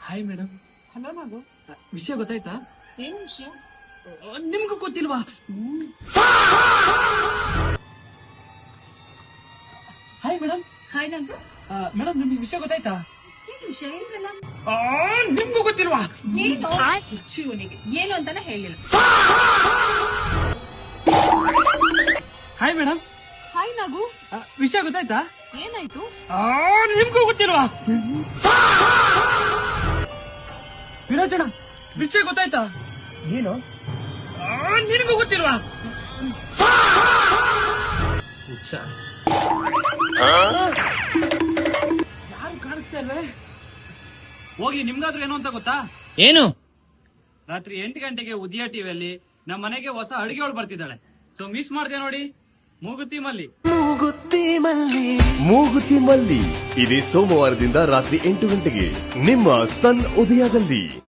Hi madam. Hello ಮಗು, ವಿಷಯ ಗೊತ್ತಾಯ್ತಾ? ಏನ್ ವಿಷಯ? ನಿಮ್ಗೂ ಗೊತ್ತಿಲ್ವಾ? Hi madam. ಹಾಯ್ ನಂಗು. ಮೇಡಮ್ ನಿಮ್ಗೆ ವಿಷಯ ಗೊತ್ತಾಯ್ತಾ? ಏನ್ ವಿಷಯ ಏನಿಲ್ಲ? ನಿಮ್ಗೂ ಗೊತ್ತಿಲ್ವಾ? ಏನು ಶಿವನಿಗೆ ಏನು ಅಂತಾನೆ ಹೇಳಿಲ್ಲ. Hi madam. ಹಾಯ್ ನಗು. ವಿಷಯ ಗೊತ್ತಾಯ್ತಾ? ಏನಾಯ್ತು? ನಿಮ್ಗೂ ಗೊತ್ತಿಲ್ವಾ? ವಿರಾಜಣ್ಣ ವಿಷಯ ಗೊತ್ತಾಯ್ತಾ? ಏನು? ನಿನಗೂ ಗೊತ್ತಿಲ್ವಾ? ಯಾರು ಕಾಣಿಸ್ತಾ ಇಲ್ವೇ? ಹೋಗ್ಲಿ, ನಿಮ್ಗಾದ್ರೂ ಏನು ಅಂತ ಗೊತ್ತಾ? ಏನು? ರಾತ್ರಿ 8 ಗಂಟೆಗೆ ಉದಯ ಟಿವಿಯಲ್ಲಿ ನಮ್ಮ ಮನೆಗೆ ಹೊಸ ಅಡಿಗೆವಳು ಬರ್ತಿದ್ದಾಳೆ. ಸೊ ಮಿಸ್ ಮಾಡ್ದೆ ನೋಡಿ. ಮೂಗುತಿ ಮಲ್ಲಿ. ಮೂಗುತಿ ಮಲ್ಲಿ ಇದೇ ಸೋಮವಾರದಿಂದ ರಾತ್ರಿ 8 ಗಂಟೆಗೆ ನಿಮ್ಮ ಸನ್ ಉದಯದಲ್ಲಿ.